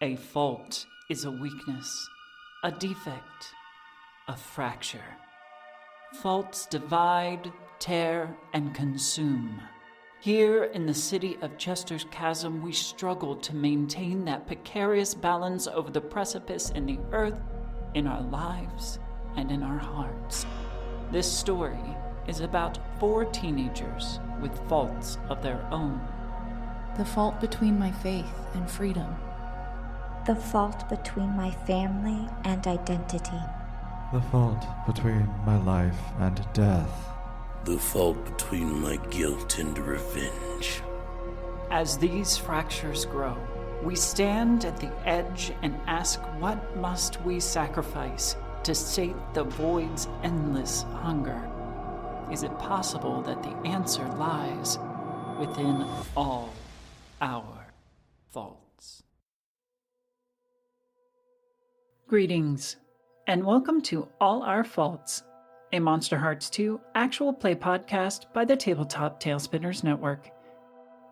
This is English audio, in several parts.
A fault is a weakness, a defect, a fracture. Faults divide, tear, and consume. Here in the city of Chester's Chasm, we struggle to maintain that precarious balance over the precipice in the earth, in our lives, and in our hearts. This story is about 4 teenagers with faults of their own. The fault between my faith and freedom. The fault between my family and identity. The fault between my life and death. The fault between my guilt and revenge. As these fractures grow, we stand at the edge and ask, what must we sacrifice to sate the void's endless hunger? Is it possible that the answer lies within all our faults? Greetings, and welcome to All Our Faults, a Monster Hearts 2 actual play podcast by the Tabletop Talespinners Network.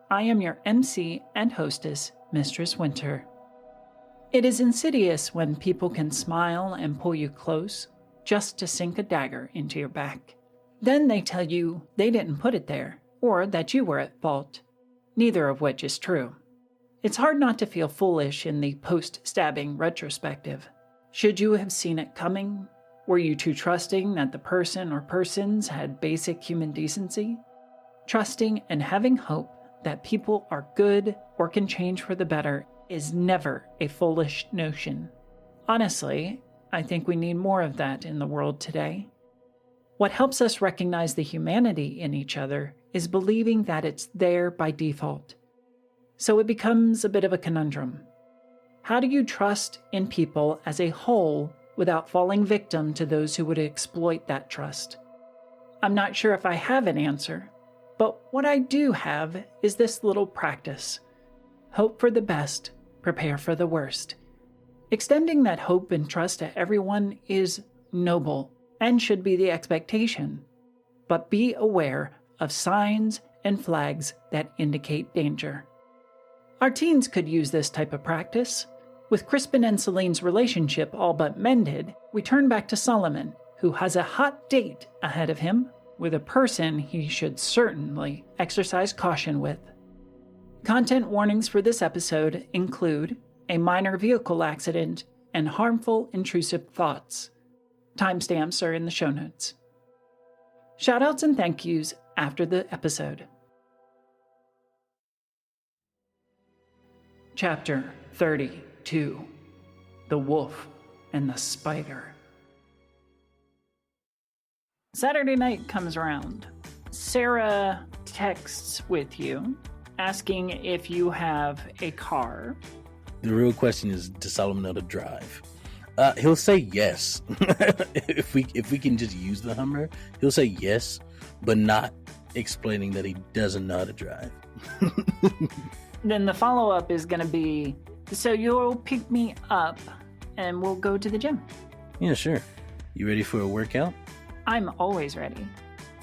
I am your MC and hostess, Mistress Winter. It is insidious when people can smile and pull you close just to sink a dagger into your back. Then they tell you they didn't put it there, or that you were at fault, neither of which is true. It's hard not to feel foolish in the post-stabbing retrospective. Should you have seen it coming? Were you too trusting that the person or persons had basic human decency? Trusting and having hope that people are good or can change for the better is never a foolish notion. Honestly, I think we need more of that in the world today. What helps us recognize the humanity in each other is believing that it's there by default. So it becomes a bit of a conundrum. How do you trust in people as a whole without falling victim to those who would exploit that trust? I'm not sure if I have an answer, but what I do have is this little practice. Hope for the best, prepare for the worst. Extending that hope and trust to everyone is noble and should be the expectation, but be aware of signs and flags that indicate danger. Our teens could use this type of practice. With Crispin and Saline's relationship all but mended, we turn back to Solomon, who has a hot date ahead of him with a person he should certainly exercise caution with. Content warnings for this episode include a minor vehicle accident and harmful intrusive thoughts. Timestamps are in the show notes. Shoutouts and thank yous after the episode. Chapter 32. The Wolf and the Spider. Saturday night comes around. Sara texts with you, asking if you have a car. The real question is, does Solomon know to drive? He'll say yes. if we can just use the Hummer, he'll say yes, but not explaining that he doesn't know how to drive. Then the follow-up is going to be, so you'll pick me up and we'll go to the gym. Yeah, sure. You ready for a workout? I'm always ready.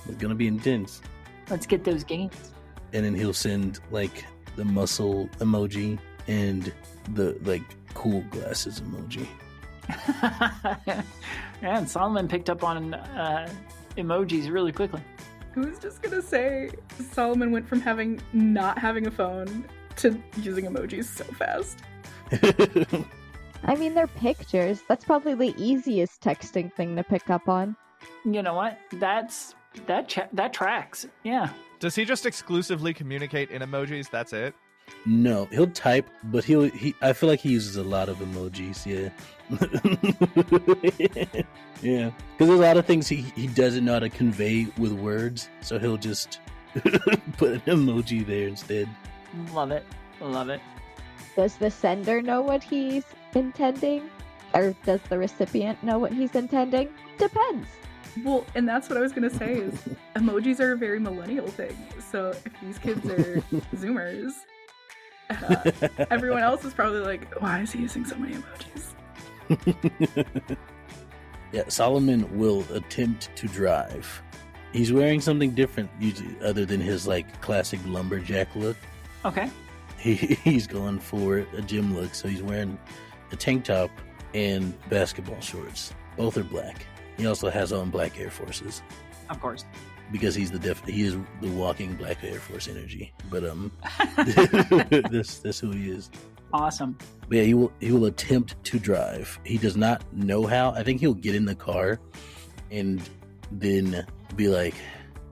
It's going to be intense. Let's get those gains. And then he'll send, like, the muscle emoji and the, like, cool glasses emoji. Man, Solomon picked up on emojis really quickly. I was just gonna say, Solomon went from not having a phone to using emojis so fast. I mean, they're pictures. That's probably the easiest texting thing to pick up on. You know what? That tracks. Yeah. Does he just exclusively communicate in emojis? That's it? No, he'll type, but I feel like he uses a lot of emojis, yeah. Yeah, because there's a lot of things he doesn't know how to convey with words, so he'll just put an emoji there instead. Love it. Love it. Does the sender know what he's intending? Or does the recipient know what he's intending? Depends. Well, and that's what I was going to say is emojis are a very millennial thing. So if these kids are Zoomers, everyone else is probably like, why is he using so many emojis? Yeah, Solomon will attempt to drive. He's wearing something different usually, other than his like classic lumberjack look. Okay. he's going for a gym look, so he's wearing a tank top and basketball shorts. Both are black. He also has on black Air Forces. Of course. Because he is the walking black Air Force energy. But that's who he is. Awesome. But yeah, he will attempt to drive. He does not know how. I think he'll get in the car and then be like,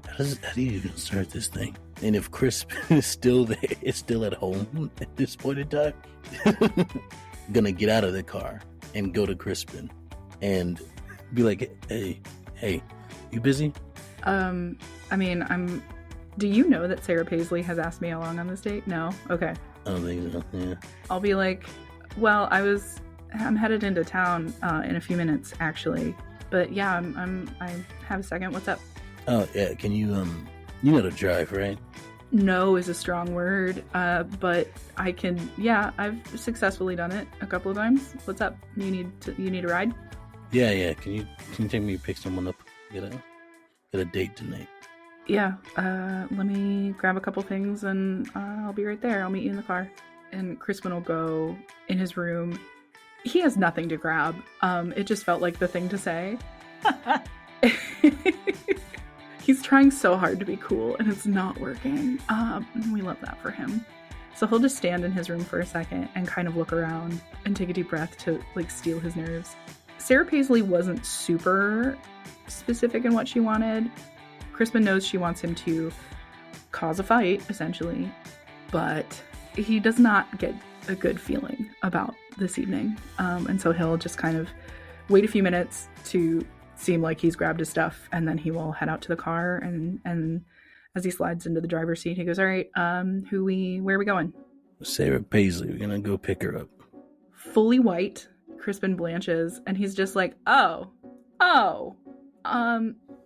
how do you even start this thing? And if Crispin is still there, is still at home at this point in time, gonna get out of the car and go to Crispin and be like, hey, you busy? I mean, do you know that Sara Paisley has asked me along on this date? No? Okay. I don't think so, yeah. I'll be like, well, I'm headed into town in a few minutes, actually. But yeah, I have a second. What's up? Oh, yeah, can you know how to drive, right? No is a strong word, but I can, yeah, I've successfully done it a couple of times. What's up? You need a ride? Yeah, can you take me to pick someone up? Get a date tonight. Yeah, let me grab a couple things and I'll be right there. I'll meet you in the car. And Crispin will go in his room. He has nothing to grab. It just felt like the thing to say. He's trying so hard to be cool and it's not working. We love that for him. So he'll just stand in his room for a second and kind of look around and take a deep breath to like steel his nerves. Sara Paisley wasn't super specific in what she wanted. Crispin knows she wants him to cause a fight, essentially, but he does not get a good feeling about this evening. And so he'll just kind of wait a few minutes to seem like he's grabbed his stuff, and then he will head out to the car. And as he slides into the driver's seat, he goes, all right, where are we going? Sara Paisley, we're gonna go pick her up. Fully white, Crispin blanches, and he's just like, oh. Yeah,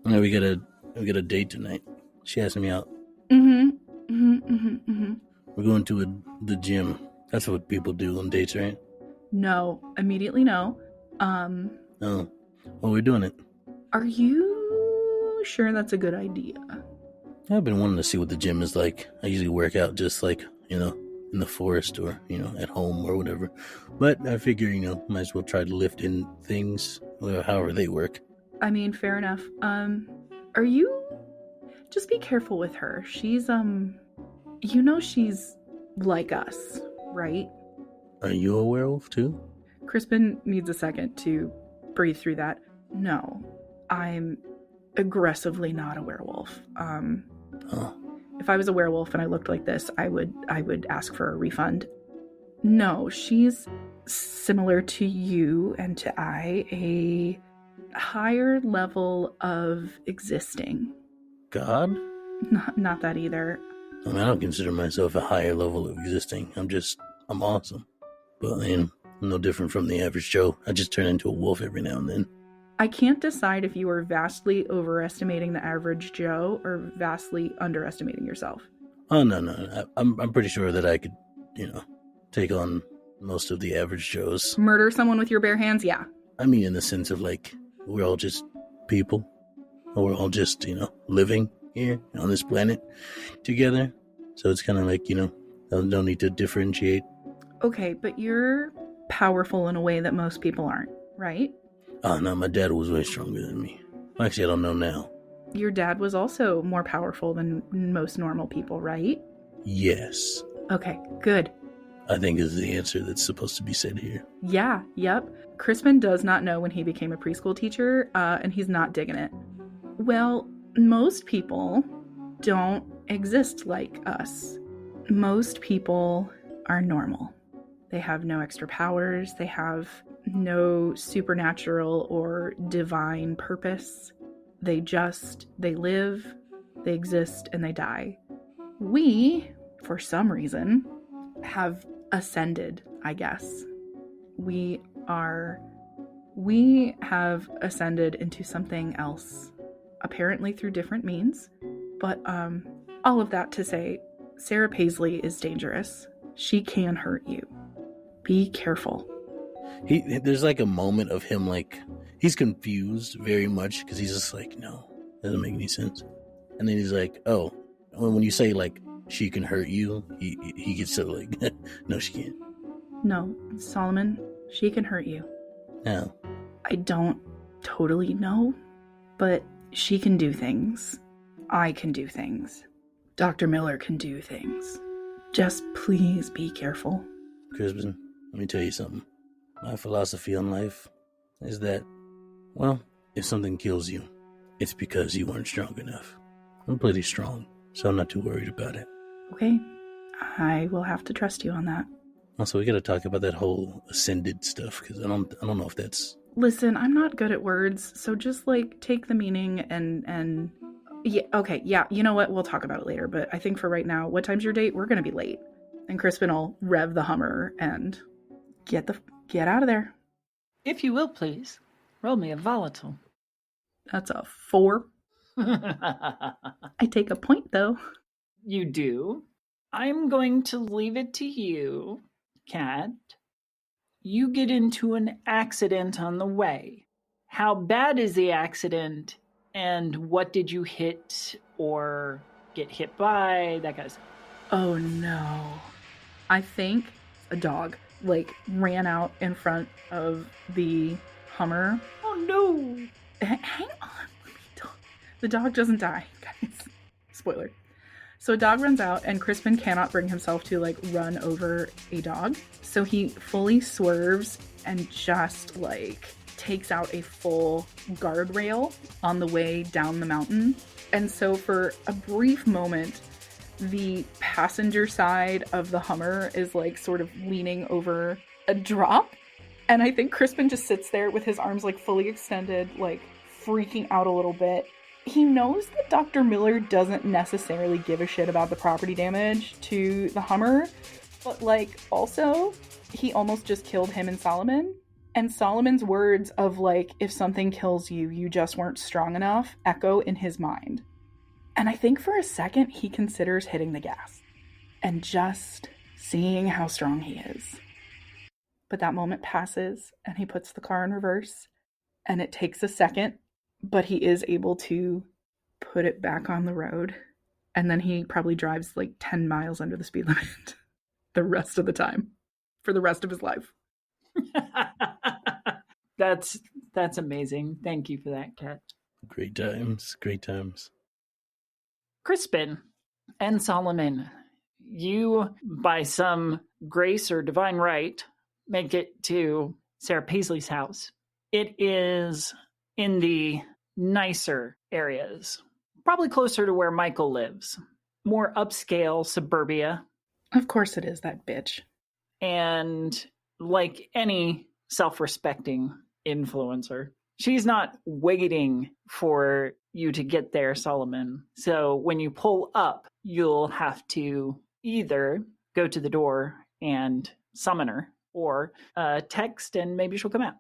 we got a date tonight. She asked me out. Mm-hmm. We're going to the gym. That's what people do on dates, right? No. Immediately no. Oh. Well, we're doing it. Are you sure that's a good idea? I've been wanting to see what the gym is like. I usually work out just like, in the forest or, at home or whatever. But I figure, might as well try to lift in things, however they work. I mean, fair enough. Are you... Just be careful with her. She's, she's like us, right? Are you a werewolf too? Crispin needs a second to breathe through that. No, I'm aggressively not a werewolf. If I was a werewolf and I looked like this, I would ask for a refund. No, she's similar to you and to a higher level of existing. God? Not that either. I mean, I don't consider myself a higher level of existing. I'm awesome. But I'm no different from the average Joe. I just turn into a wolf every now and then. I can't decide if you are vastly overestimating the average Joe or vastly underestimating yourself. Oh, no. I'm pretty sure that I could, take on most of the average Joes. Murder someone with your bare hands? Yeah. I mean, in the sense of, we're all just people. Or we're all just, living here on this planet together. So it's kind of like, don't need to differentiate. Okay, but you're powerful in a way that most people aren't, right? Oh, no, my dad was way stronger than me. Actually, I don't know now. Your dad was also more powerful than most normal people, right? Yes. Okay, good. I think is the answer that's supposed to be said here. Yeah, yep. Crispin does not know when he became a preschool teacher, and he's not digging it. Well, most people don't exist like us. Most people are normal. They have no extra powers. They have no supernatural or divine purpose. They live, they exist, and they die. We, for some reason, have ascended, I guess. We have ascended into something else, apparently through different means. But all of that to say, Sara Paisley is dangerous. She can hurt you. Be careful. There's a moment of him he's confused very much because he's just no, doesn't make any sense. And then he's like, oh, when you say she can hurt you, he gets so like, no, she can't. No, Solomon, she can hurt you. No. I don't totally know, but she can do things. I can do things. Dr. Miller can do things. Just please be careful. Crispin, let me tell you something. My philosophy on life is that, well, if something kills you, it's because you weren't strong enough. I'm pretty strong, so I'm not too worried about it. Okay, I will have to trust you on that. Also, we gotta talk about that whole ascended stuff, because I don't know if that's... Listen, I'm not good at words, so just, like, take the meaning and... Yeah, okay, yeah, you know what? We'll talk about it later, but I think for right now, what time's your date? We're gonna be late. And Crispin will rev the Hummer and get out of there. If you will, please, roll me a volatile. That's a 4. I take a point, though. You do. I'm going to leave it to you, Cat. You get into an accident on the way. How bad is the accident, and what did you hit or get hit by? That kind of stuff. Oh, no. I think a dog, like, ran out in front of the Hummer. Oh, no. Hang on. The dog doesn't die, guys. Spoiler. So a dog runs out, and Crispin cannot bring himself to, like, run over a dog. So he fully swerves and just, like, takes out a full guardrail on the way down the mountain. And so for a brief moment, the passenger side of the Hummer is, like, sort of leaning over a drop. And I think Crispin just sits there with his arms, like, fully extended, like, freaking out a little bit. He knows that Dr. Miller doesn't necessarily give a shit about the property damage to the Hummer, but, like, also, he almost just killed him and Solomon. And Solomon's words of, like, if something kills you, you just weren't strong enough, echo in his mind. And I think for a second, he considers hitting the gas and just seeing how strong he is. But that moment passes, and he puts the car in reverse, and it takes a second, but he is able to put it back on the road. And then he probably drives like 10 miles under the speed limit the rest of the time for the rest of his life. That's amazing. Thank you for that, Kat. Great times. Great times. Crispin and Solomon, you, by some grace or divine right, make it to Sara Paisley's house. It is in the nicer areas, probably closer to where Michael lives. More upscale suburbia. Of course it is, that bitch. And like any self-respecting influencer, she's not waiting for you to get there, Solomon. So when you pull up, you'll have to either go to the door and summon her, or text and maybe she'll come out.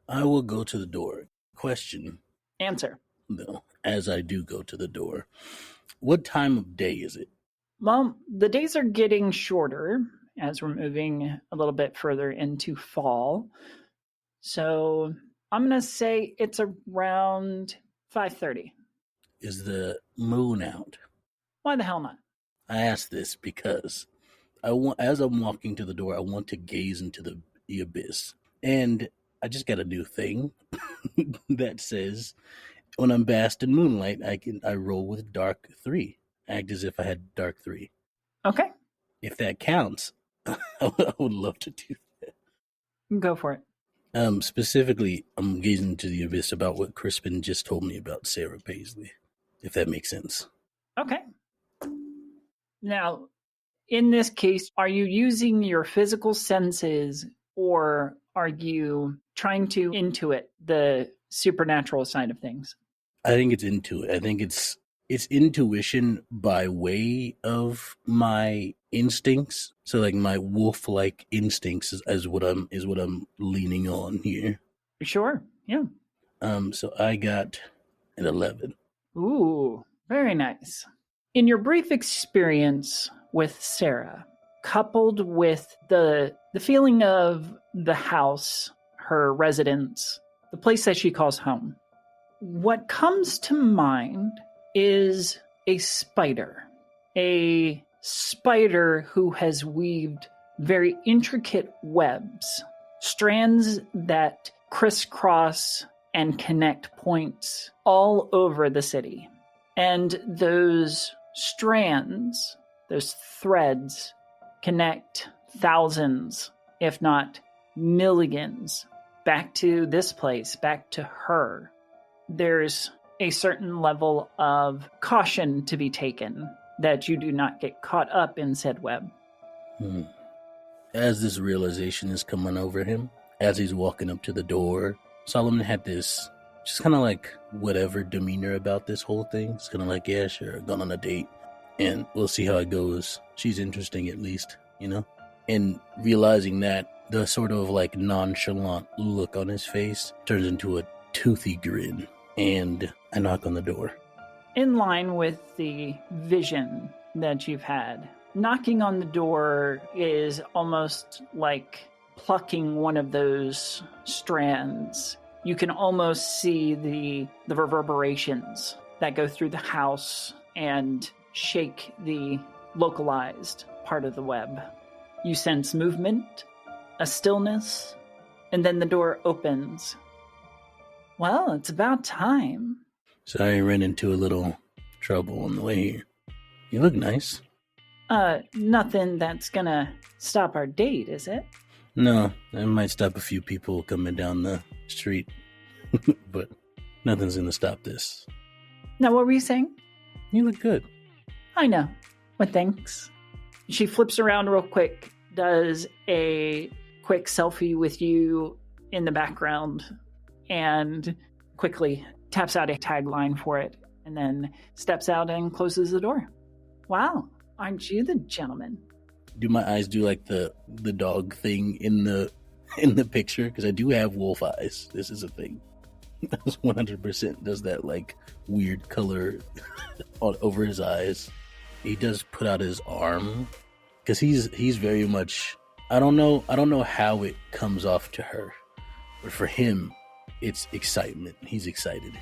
I will go to the door. Question. Answer. No, as I do go to the door. What time of day is it? Well, the days are getting shorter as we're moving a little bit further into fall. So I'm going to say it's around 5:30. Is the moon out? Why the hell not? I ask this because as I'm walking to the door, I want to gaze into the abyss. And I just got a new thing that says when I'm basked in moonlight, I roll with dark 3. Act as if I had dark 3. Okay. If that counts, I would love to do that. Go for it. Specifically, I'm gazing into the abyss about what Crispin just told me about Sara Paisley, if that makes sense. Okay. Now, in this case, are you using your physical senses, or are you trying to intuit the supernatural side of things? I think it's intuit. I think it's intuition by way of my instincts. So like my wolf-like instincts is what I'm leaning on here. Sure. Yeah. So I got an 11. Ooh, very nice. In your brief experience with Sara, coupled with the feeling of the house, her residence, the place that she calls home, what comes to mind is a spider spider who has weaved very intricate webs, strands that crisscross and connect points all over the city. And those strands, those threads, connect thousands, if not millions, back to this place, back to her. There's a certain level of caution to be taken that you do not get caught up in said web. As this realization is coming over him, as he's walking up to the door, Solomon had this just kind of like whatever demeanor about this whole thing. It's kind of like, yeah, sure, gone on a date, and we'll see how it goes. She's interesting at least, you know? And realizing that, the sort of like nonchalant look on his face turns into a toothy grin, and I knock on the door. In line with the vision that you've had, knocking on the door is almost like plucking one of those strands. You can almost see the reverberations that go through the house and shake the localized part of the web. You sense movement, a stillness, and then the door opens. Well, it's about time. Sorry I ran into a little trouble on the way here. You look nice. Nothing that's gonna stop our date, is it? No, I might stop a few people coming down the street, but nothing's gonna stop this. Now, what were you saying? You look good. I know, but thanks. She flips around real quick, does a quick selfie with you in the background, and quickly taps out a tagline for it, and then steps out and closes the door. Wow, aren't you the gentleman? Do my eyes do like the dog thing in the picture? Because I do have wolf eyes. This is a thing. 100% does that like weird color over his eyes. He does put out his arm because he's very much. I don't know how it comes off to her, but for him, it's excitement. He's excited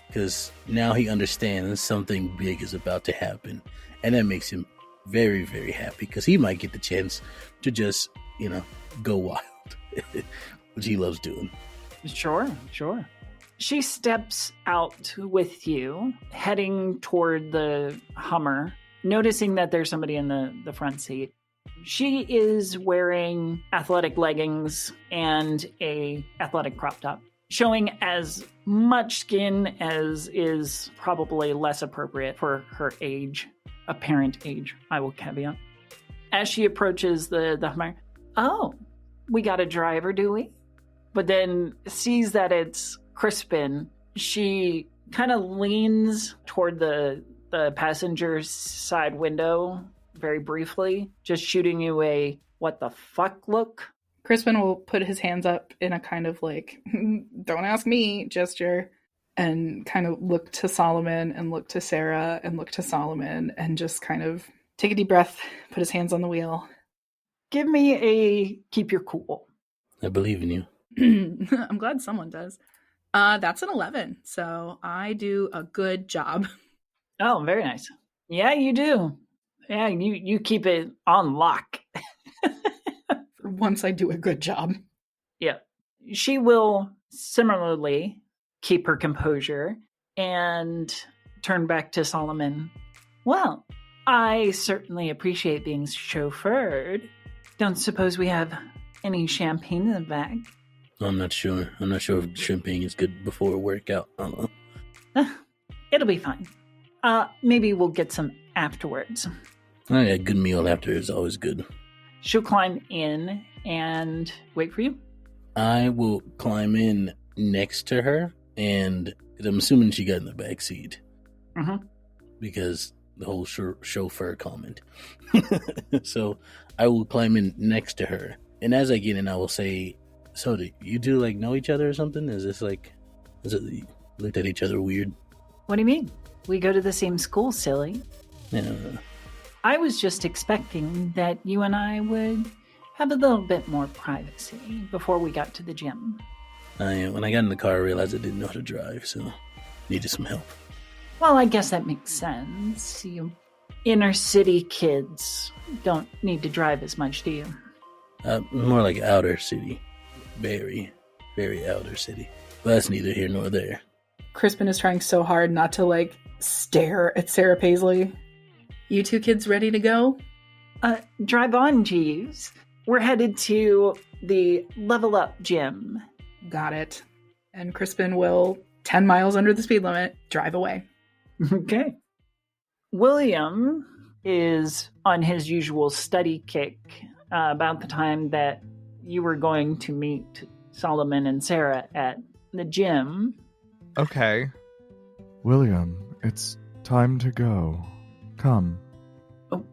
because now he understands something big is about to happen, and that makes him very, very happy because he might get the chance to just, go wild, which he loves doing. Sure. She steps out with you, heading toward the Hummer, noticing that there's somebody in the front seat. She is wearing athletic leggings and a athletic crop top, showing as much skin as is probably less appropriate for her age, apparent age, I will caveat. As she approaches the Hummer, oh, we got a driver, do we? But then sees that it's Crispin. She kind of leans toward the passenger side window very briefly, just shooting you a what the fuck look. Crispin will put his hands up in a kind of like, don't ask me gesture, and kind of look to Solomon and look to Sara and look to Solomon and just kind of take a deep breath, put his hands on the wheel. Give me a keep your cool. I believe in you. I'm glad someone does. That's an 11, so I do a good job. Oh, very nice. Yeah, you do. Yeah, you keep it on lock. Once I do a good job. Yeah. She will similarly keep her composure and turn back to Solomon. Well, I certainly appreciate being chauffeured. Don't suppose we have any champagne in the bag? I'm not sure. I'm not sure if champagne is good before a workout. I don't know. It'll be fine. Maybe we'll get some afterwards. Oh, yeah, a good meal after is always good. She'll climb in and wait for you. I will climb in next to her, and I'm assuming she got in the back seat. Mm-hmm. Because the whole chauffeur comment. So I will climb in next to her, and as I get in, I will say, so do you two like know each other or something? Is it you looked at each other weird? What do you mean? We go to the same school, silly. Yeah. I was just expecting that you and I would have a little bit more privacy before we got to the gym. When I got in the car, I realized I didn't know how to drive, so needed some help. Well, I guess that makes sense. You inner city kids don't need to drive as much, do you? More like outer city. Very, very outer city. But that's neither here nor there. Crispin is trying so hard not to, stare at Sara Paisley. You two kids ready to go? Drive on, Jeeves. We're headed to the Level Up gym. Got it. And Crispin will, 10 miles under the speed limit, drive away. Okay. William is on his usual study kick about the time that you were going to meet Solomon and Sarah at the gym. Okay. William, it's time to go. Come. Oh,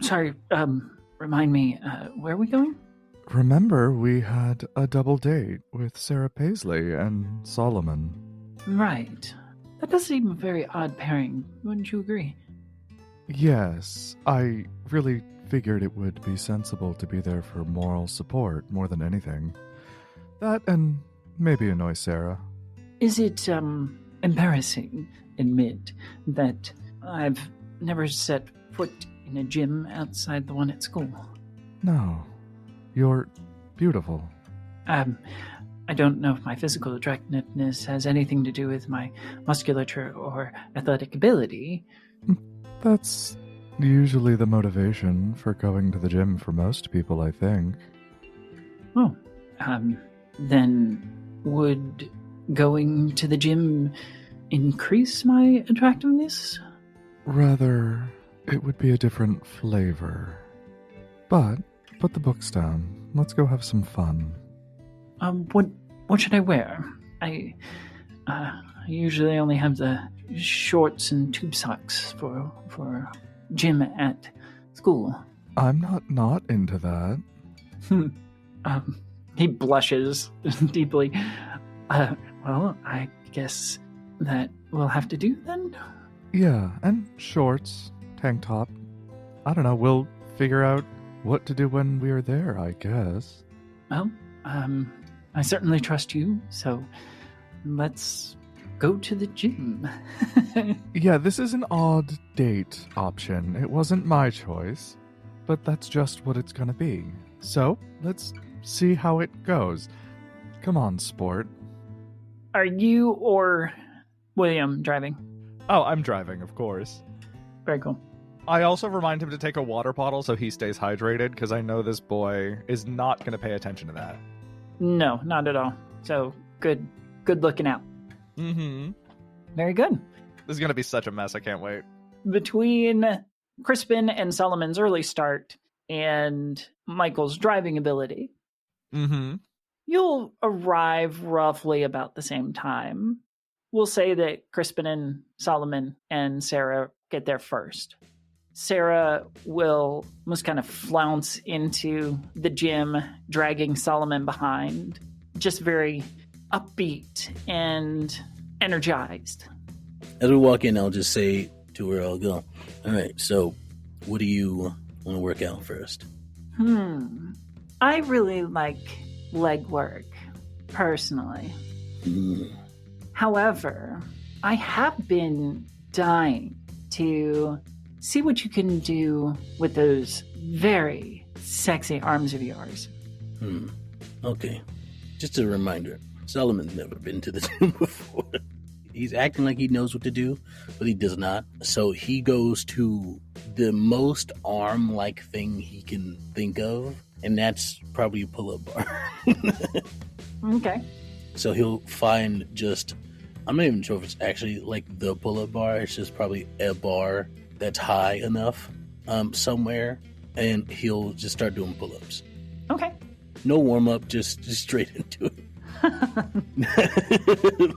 sorry. Remind me, where are we going? Remember, we had a double date with Sara Paisley and Solomon. Right. That does seem a very odd pairing, wouldn't you agree? Yes, I really figured it would be sensible to be there for moral support more than anything. That and maybe annoy Sarah. Is it, embarrassing, admit, that I've never set foot in a gym outside the one at school? No. You're beautiful. I don't know if my physical attractiveness has anything to do with my musculature or athletic ability. That's usually the motivation for going to the gym for most people, I think. Oh, then would going to the gym increase my attractiveness? Rather, it would be a different flavor. But, put the books down. Let's go have some fun. What should I wear? I usually only have the shorts and tube socks for gym at school. I'm not into that. He blushes deeply. Well, I guess that we'll have to do then? Yeah, and shorts, tank top. I don't know, we'll figure out what to do when we're there, I guess. Well, I certainly trust you, so let's go to the gym. Yeah, this is an odd date option. It wasn't my choice, but that's just what it's gonna be. So, let's see how it goes. Come on, sport. Are you or William driving? Oh, I'm driving, of course. Very cool. I also remind him to take a water bottle so he stays hydrated, because I know this boy is not going to pay attention to that. No, not at all. So, good looking out. Mm-hmm. Very good. This is going to be such a mess, I can't wait. Between Crispin and Solomon's early start and Michael's driving ability, Mm-hmm. you'll arrive roughly about the same time. We'll say that Crispin and Solomon and Sarah get there first. Sarah will most kind of flounce into the gym, dragging Solomon behind, just very upbeat and energized. As we walk in, I'll just say to her, I'll go, all right, so what do you want to work out first? I really like leg work, personally. However, I have been dying to see what you can do with those very sexy arms of yours. Okay. Just a reminder, Solomon's never been to the gym before. He's acting like he knows what to do, but he does not. So he goes to the most arm-like thing he can think of, and that's probably a pull-up bar. Okay. So he'll find just, I'm not even sure if it's actually like the pull-up bar. It's just probably a bar that's high enough somewhere, and he'll just start doing pull-ups. Okay. No warm-up, just straight into it.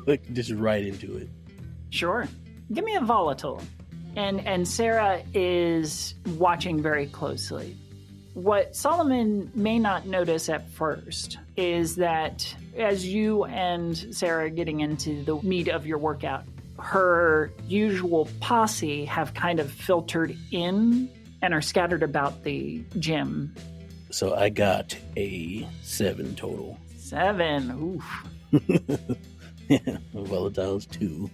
Like, just right into it. Sure. Give me a volatile. And Sarah is watching very closely. What Solomon may not notice at first is that as you and Sarah are getting into the meat of your workout, her usual posse have kind of filtered in and are scattered about the gym. So I got a 7 total. 7. Oof. Yeah, volatiles 2.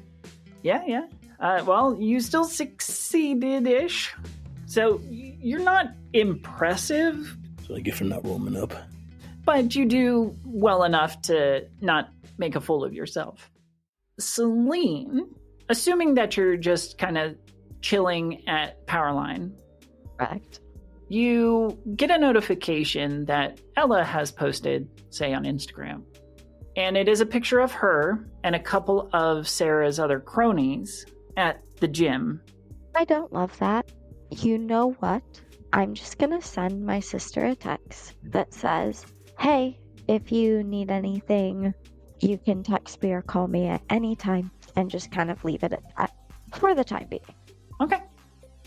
Yeah. Well, you still succeeded-ish. So you're not impressive, So I get for not warming up. but you do well enough to not make a fool of yourself. Saline, assuming that you're just kind of chilling at Powerline, Correct. you get a notification that Ella has posted, say, on Instagram. And it is a picture of her and a couple of Sarah's other cronies at the gym. I don't love that. You know what? I'm just gonna send my sister a text that says, hey, if you need anything, you can text me or call me at any time, and just kind of leave it at that for the time being. Okay.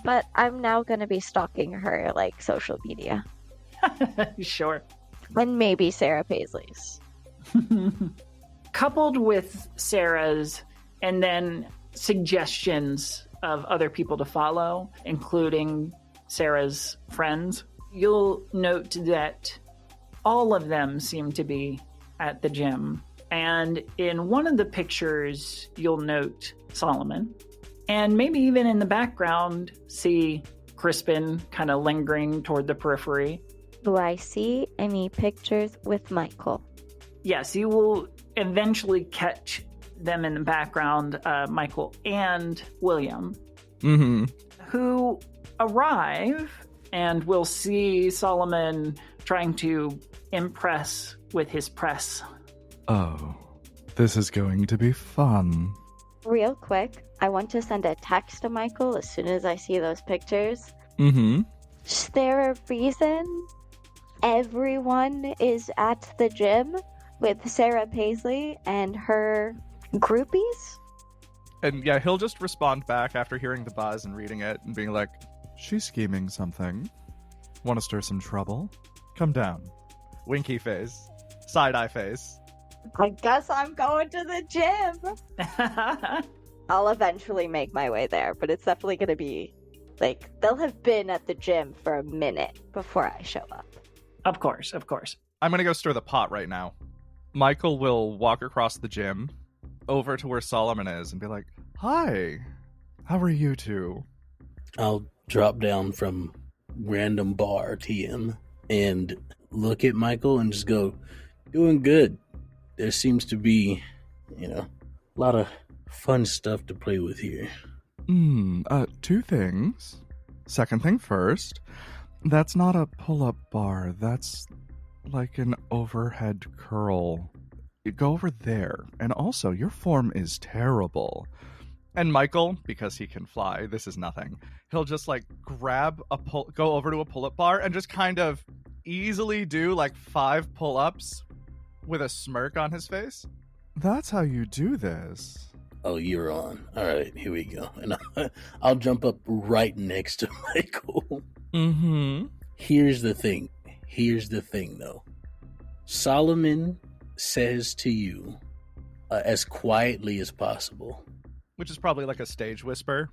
But I'm now gonna be stalking her, like, social media. Sure. And maybe Sara Paisley's. Coupled with Sarah's and then suggestions of other people to follow, including Sarah's friends, you'll note that all of them seem to be at the gym. And in one of the pictures, you'll note Solomon. And maybe even in the background, see Crispin kind of lingering toward the periphery. Do I see any pictures with Michael? Yes, you will eventually catch them in the background, Michael and William, Mm-hmm. who arrive, and we'll see Solomon trying to impress with his press. Oh, this is going to be fun. Real quick, I want to send a text to Michael as soon as I see those pictures. Mm-hmm. Is there a reason everyone is at the gym with Sara Paisley and her groupies? And yeah, he'll just respond back after hearing the buzz and reading it and being like, She's scheming something. Want to stir some trouble? Come down. winky face, side-eye face. I guess I'm going to the gym. I'll eventually make my way there, but it's definitely going to be, like, they'll have been at the gym for a minute before I show up. Of course, of course. I'm gonna go stir the pot right now. Michael will walk across the gym over to where Solomon is and be like, Hi. How are you two? I'll drop down from random bar TM and look at Michael and just go, doing good. There seems to be, a lot of fun stuff to play with here. Two things. Second thing first, that's not a pull-up bar. That's like an overhead curl. You go over there. And also, your form is terrible. and Michael, because he can fly, this is nothing. He'll just like go over to a pull-up bar and just kind of easily do like 5 pull-ups with a smirk on his face. That's how you do this. Oh, you're on. All right, here we go. And I'll jump up right next to Michael. Mm-hmm. Here's the thing, though. Solomon says to you, as quietly as possible, Which is probably like a stage whisper.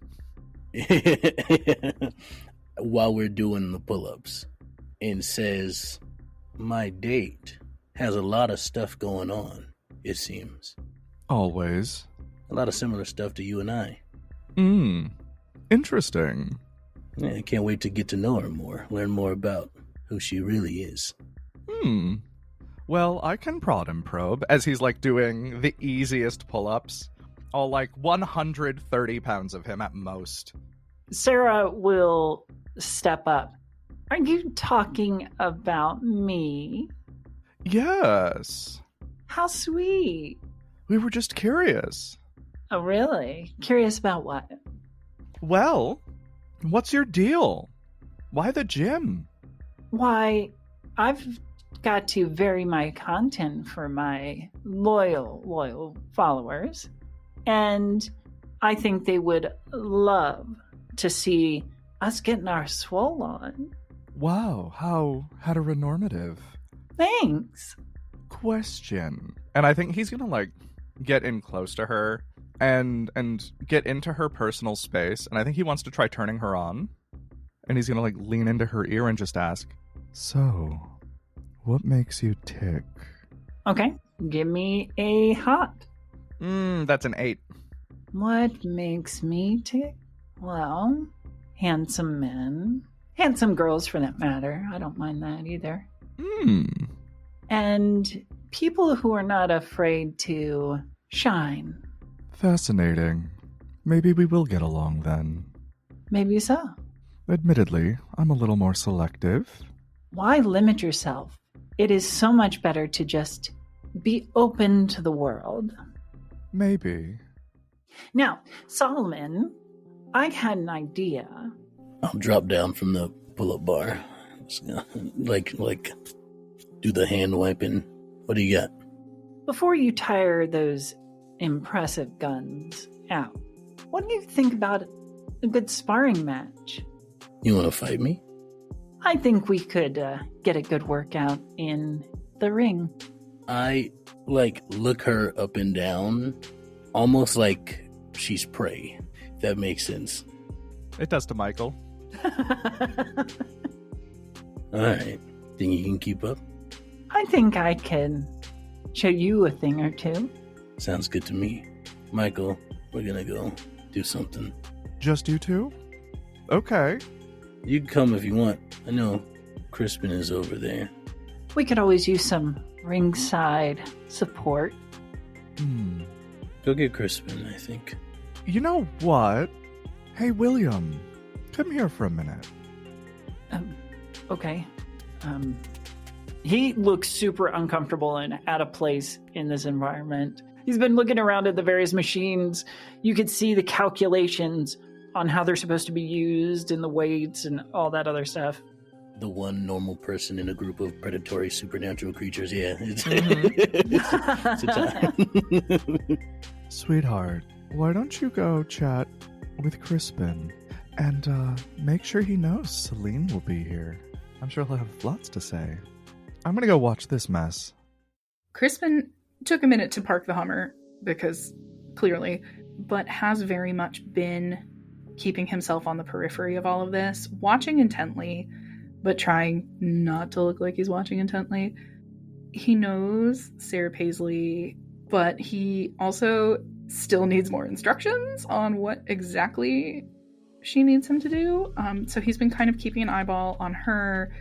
while we're doing the pull-ups, and says, my date has a lot of stuff going on, it seems. Always. A lot of similar stuff to you and I. Interesting. Yeah, I can't wait to get to know her more, learn more about who she really is. Well, I can prod and probe as he's like doing the easiest pull-ups. All like 130 pounds of him at most. Sarah will step up. Are you talking about me? Yes. How sweet. We were just curious. Oh, really? Curious about what? Well, what's your deal? Why the gym? Why, I've got to vary my content for my loyal followers. And I think they would love to see us getting our swole on. Wow, how heteronormative. Thanks. Question. And I think he's gonna like get in close to her and get into her personal space. And I think he wants to try turning her on. And he's gonna like lean into her ear and just ask, So, what makes you tick? Okay, give me a hot. that's an 8. What makes me tick? Well, handsome men, handsome girls for that matter. I don't mind that either. And people who are not afraid to shine. Fascinating. Maybe we will get along then. Maybe so. Admittedly, I'm a little more selective. Why limit yourself? It is so much better to just be open to the world. Maybe. Now, Solomon, I had an idea. I'll drop down from the pull-up bar. Just gonna, like, do the hand wiping. What do you got? Before you tire those impressive guns out, what do you think about a good sparring match? You want to fight me? I think we could get a good workout in the ring. I, look her up and down, almost like she's prey, if that makes sense. It does to Michael. Alright. Think you can keep up? I think I can show you a thing or two. Sounds good to me. Michael, we're gonna go do something. Just you two? Okay. You can come if you want. I know Crispin is over there. We could always use some ringside support. Go get Crispin, I think. You know what? Hey, William. Come here for a minute. Okay. He looks super uncomfortable and out of place in this environment. He's been looking around at the various machines. You could see the calculations on how they're supposed to be used and the weights and all that other stuff. The one normal person in a group of predatory supernatural creatures, yeah. It's a time. Sweetheart, why don't you go chat with Crispin and make sure he knows Saline will be here. I'm sure he'll have lots to say. I'm gonna go watch this mess. Crispin took a minute to park the Hummer, because clearly, but has very much been keeping himself on the periphery of all of this, watching intently, but trying not to look like he's watching intently. He knows Sara Paisley, but he also still needs more instructions on what exactly she needs him to do. So he's been kind of keeping an eyeball on her,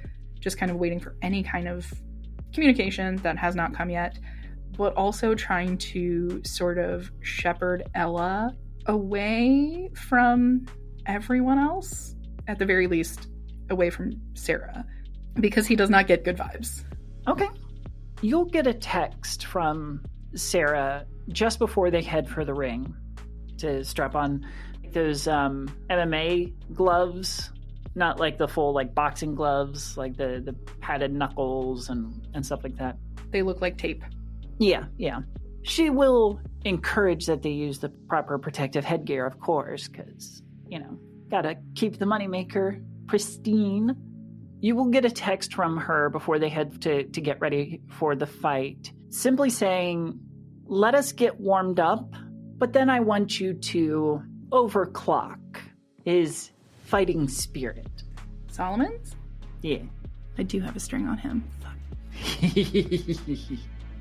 just kind of waiting for any kind of communication that has not come yet, but also trying to sort of shepherd Ella away from everyone else, at the very least away from Sara, because he does not get good vibes. Okay. You'll get a text from Sara just before they head for the ring to strap on those MMA gloves, not like the full boxing gloves, like the padded knuckles and stuff like that. They look like tape. Yeah. She will encourage that they use the proper protective headgear, of course, because, gotta keep the moneymaker pristine. You will get a text from her before they head to get ready for the fight, simply saying, let us get warmed up, but then I want you to overclock his fighting spirit. Solomon's? Yeah. I do have a string on him. Fuck.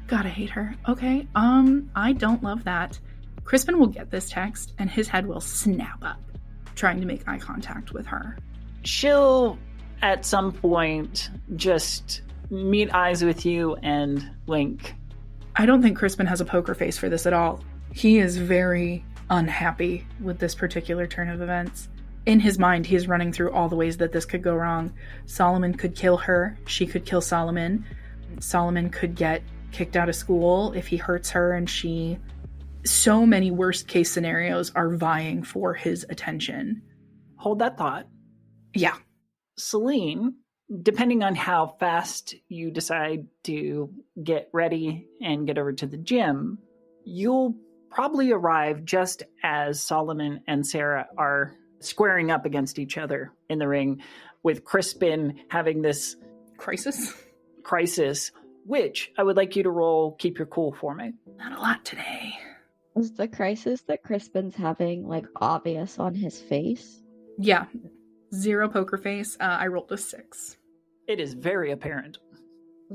God, I hate her. Okay, I don't love that. Crispin will get this text, and his head will snap up, trying to make eye contact with her. She'll, at some point, just meet eyes with you and wink. I don't think Crispin has a poker face for this at all. He is very unhappy with this particular turn of events. In his mind, he is running through all the ways that this could go wrong. Solomon could kill her. She could kill Solomon. Solomon could get kicked out of school if he hurts her, and she... So many worst case scenarios are vying for his attention. Hold that thought. Yeah. Saline, depending on how fast you decide to get ready and get over to the gym, you'll probably arrive just as Solomon and Sara are squaring up against each other in the ring, with Crispin having this crisis, which I would like you to roll Keep Your Cool for me. Not a lot today. Is the crisis that Crispin's having, obvious on his face? Yeah. 0 poker face. I rolled a 6. It is very apparent.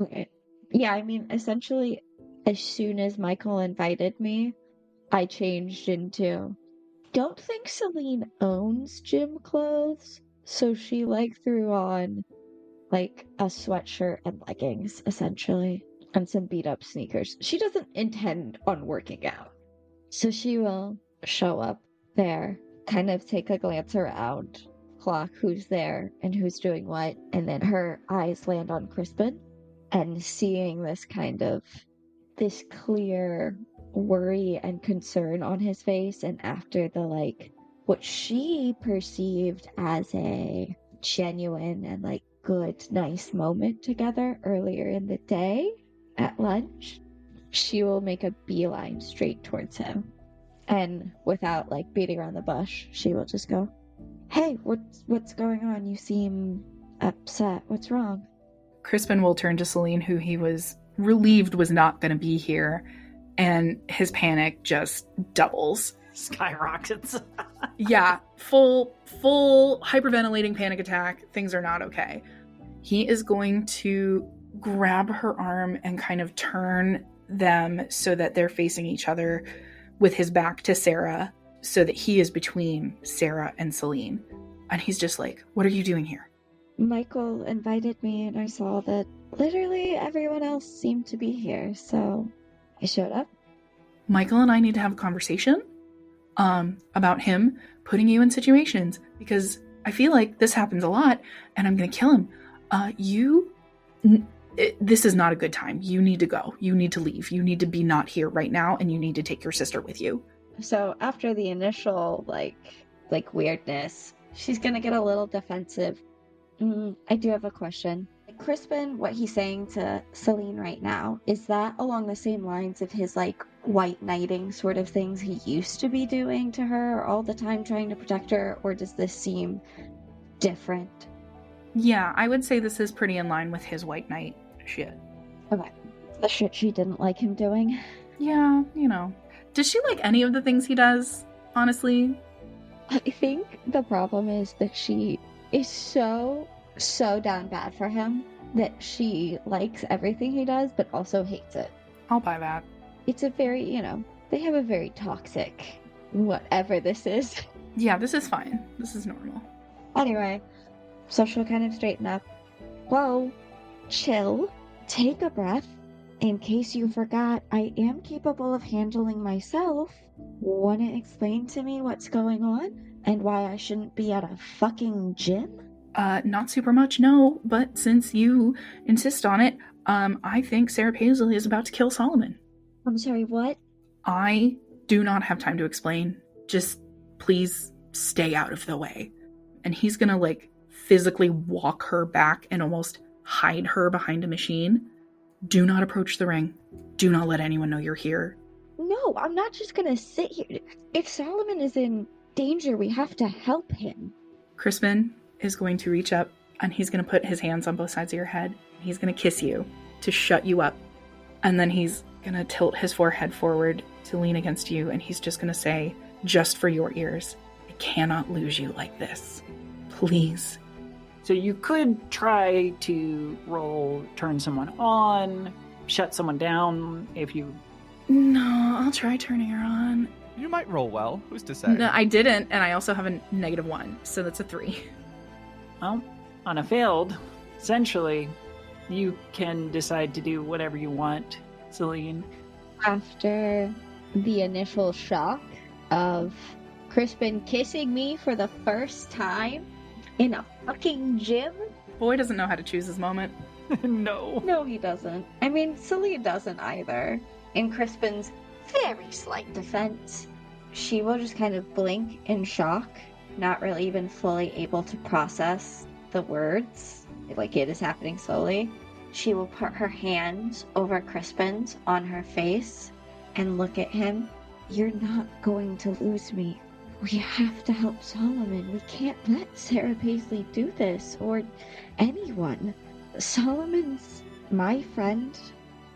Okay. Yeah, essentially, as soon as Michael invited me, I changed into, don't think Saline owns gym clothes, so she threw on a sweatshirt and leggings essentially and some beat up sneakers. She doesn't intend on working out. So she will show up there, kind of take a glance around, clock who's there and who's doing what, and then her eyes land on Crispin, and seeing this clear worry and concern on his face, and after the what she perceived as a genuine and good, nice moment together earlier in the day at lunch, she will make a beeline straight towards him. And without beating around the bush, she will just go, "Hey, what's going on? You seem upset. What's wrong?" Crispin will turn to Saline, who he was relieved was not going to be here, and his panic just doubles. Skyrockets. Yeah, full hyperventilating panic attack. Things are not okay. He is going to grab her arm and kind of turn them so that they're facing each other with his back to Sarah, so that he is between Sarah and Saline. And he's just like, "What are you doing here?" Michael invited me, and I saw that literally everyone else seemed to be here, so I showed up. Michael and I need to have a conversation about him putting you in situations, because I feel like this happens a lot, and I'm going to kill him. This is not a good time. You need to go. You need to leave. You need to be not here right now, and you need to take your sister with you. So after the initial weirdness, she's gonna get a little defensive. I do have a question. Crispin, what he's saying to Saline right now, is that along the same lines of his white knighting sort of things he used to be doing to her all the time, trying to protect her, or does this seem different? Yeah, I would say this is pretty in line with his white knight shit. Okay. The shit she didn't like him doing? Yeah, Does she like any of the things he does, honestly? I think the problem is that she is so down bad for him that she likes everything he does, but also hates it. I'll buy that. It's a very, they have a very toxic whatever this is. Yeah, this is fine. This is normal. Anyway, so she'll kind of straighten up. Whoa, chill, take a breath. In case you forgot, I am capable of handling myself. Want to explain to me what's going on? And why I shouldn't be at a fucking gym? Not super much, no. But since you insist on it, I think Sara Paisley is about to kill Solomon. I'm sorry, what? I do not have time to explain. Just please stay out of the way. And he's gonna physically walk her back and almost hide her behind a machine. Do not approach the ring. Do not let anyone know you're here. No, I'm not just gonna sit here. If Solomon is in danger, we have to help him. Crispin is going to reach up, and he's going to put his hands on both sides of your head. He's going to kiss you to shut you up. And then he's going to tilt his forehead forward to lean against you, and he's just going to say, just for your ears, I cannot lose you like this. Please. So you could try to roll turn someone on, shut someone down if you... No, I'll try turning her on. You might roll well. Who's to say? No, I didn't, and I also have a -1, so that's a 3. Well, on a failed, essentially, you can decide to do whatever you want, Saline. After the initial shock of Crispin kissing me for the first time in a fucking gym? Boy doesn't know how to choose his moment. No. No, he doesn't. I mean, Saline doesn't either. In Crispin's very slight defense, she will just kind of blink in shock, not really even fully able to process the words. It is happening slowly. She will put her hands over Crispin's on her face and look at him. You're not going to lose me. We have to help Solomon. We can't let Sara Paisley do this, or anyone. Solomon's my friend.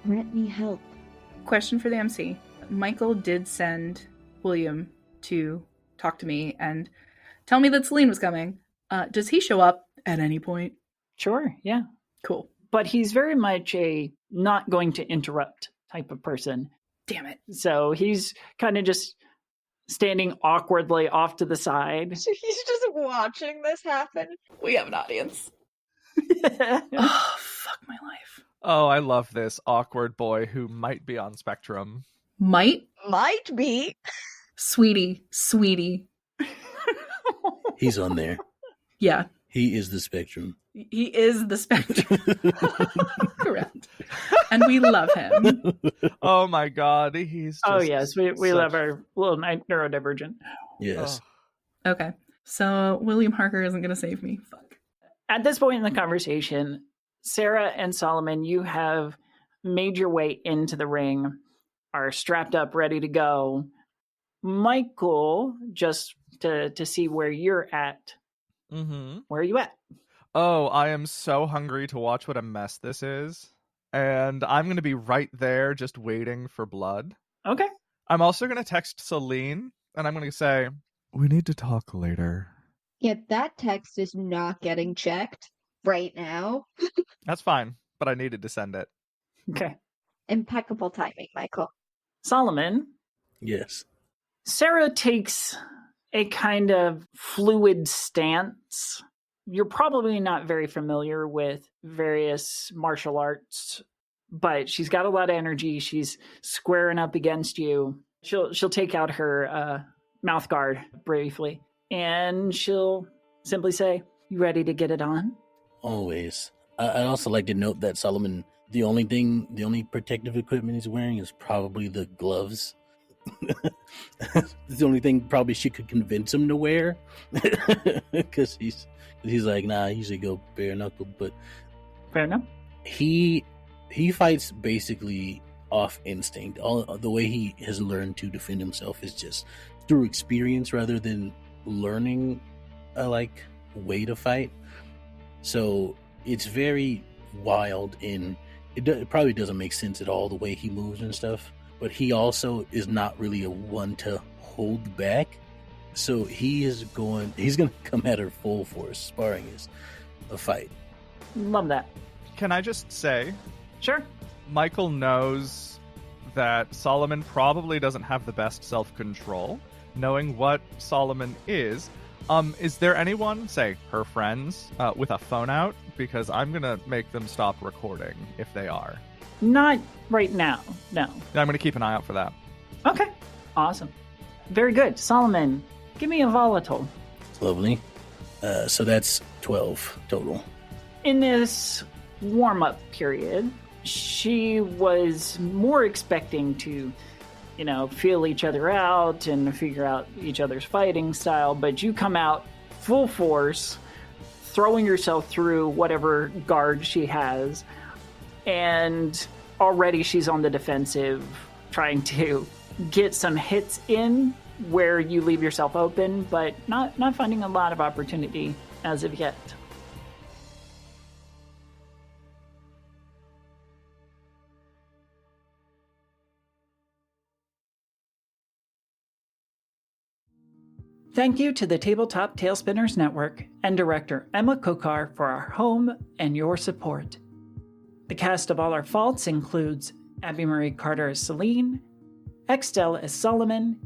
Let me help. Question for the MC. Michael did send William to talk to me and tell me that Saline was coming. Does he show up at any point? Sure, yeah. Cool. But he's very much a not going to interrupt type of person. Damn it. So he's kind of just standing awkwardly off to the side. He's just watching this happen. We have an audience. Oh, fuck my life. Oh, I love this awkward boy who might be on spectrum. Might? Might be. Sweetie. He's on there. Yeah. He is the spectrum. He is the spectrum. Correct. And we love him. Oh my god, he's just Oh, yes, we such- love our little neurodivergent. Yes. Okay. So William Harker isn't going to save me. Fuck. At this point in the conversation, Sarah and Solomon, you have made your way into the ring, are strapped up, ready to go. Michael, just to see where you're at. Mm-hmm. Where are you at? Oh, I am so hungry to watch what a mess this is. And I'm going to be right there just waiting for blood. Okay. I'm also going to text Saline, and I'm going to say, We need to talk later. Yeah, that text is not getting checked right now. that's fine, but I needed to send it. Okay. Impeccable timing, Michael. Solomon, Yes. Sarah takes a kind of fluid stance. You're probably not very familiar with various martial arts, but she's got a lot of energy. She's squaring up against you. She'll take out her mouth guard briefly, and she'll simply say, "You ready to get it on?" Always. I'd also like to note that Solomon, the only protective equipment he's wearing is probably the gloves. It's the only thing probably she could convince him to wear. Because he's like, nah, I usually go bare knuckled, but Fair enough. he fights basically off instinct. All the way he has learned to defend himself is just through experience rather than learning a way to fight. So it's very wild, and it probably doesn't make sense at all the way he moves and stuff. But he also is not really a one to hold back. So he's going to come at her full force. Sparring is a fight. Love that. Can I just say, Sure. Michael knows that Solomon probably doesn't have the best self-control. Knowing what Solomon is there anyone, say her friends, with a phone out? Because I'm going to make them stop recording if they are. Not right now, no. I'm going to keep an eye out for that. Okay. Awesome. Very good. Solomon, give me a volatile. Lovely. So that's 12 total. In this warm-up period, she was more expecting to, feel each other out and figure out each other's fighting style, but you come out full force, throwing yourself through whatever guard she has, and already she's on the defensive, trying to get some hits in where you leave yourself open, but not finding a lot of opportunity as of yet. Thank you to the Tabletop Talespinners Network and director Emma Kocar for our home and your support. The cast of All Our Faults includes Abby Marie Carter as Saline, Extell as Solomon,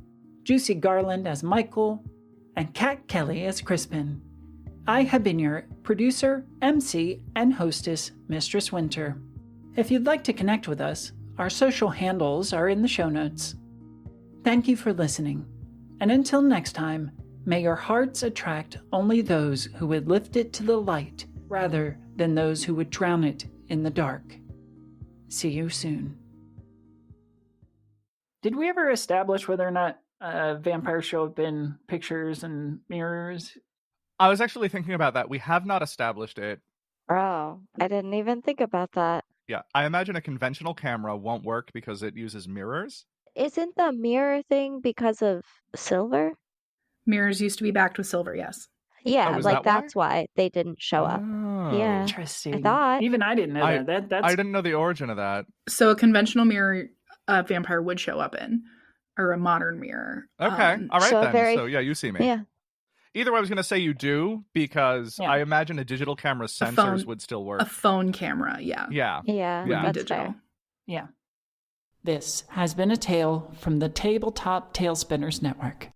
Juicy Garland as Michael, and Kat Kelly as Crispin. I have been your producer, MC, and hostess, Mistress Winter. If you'd like to connect with us, our social handles are in the show notes. Thank you for listening, and until next time, may your hearts attract only those who would lift it to the light rather than those who would drown it in the dark. See you soon. Did we ever establish whether or not vampires show up in pictures and mirrors? I was actually thinking about that. We have not established it. Oh, I didn't even think about that. Yeah, I imagine a conventional camera won't work because it uses mirrors. Isn't the mirror thing because of silver? Mirrors used to be backed with silver, yes. Yeah, is like that why? that's why they didn't show up. Oh. Yeah. Interesting. I thought. Even I didn't know that. That's I didn't know the origin of that. So a conventional mirror a vampire would show up in, or a modern mirror. Okay, all right so then. very- So yeah, you see me. Yeah. Either way, I was going to say you do because Yeah. I imagine a digital camera's A sensors phone- would still work. A phone camera, yeah. Yeah. Yeah, Yeah. Would be that's fair. digital. This has been a tale from the Tabletop Talespinners Network.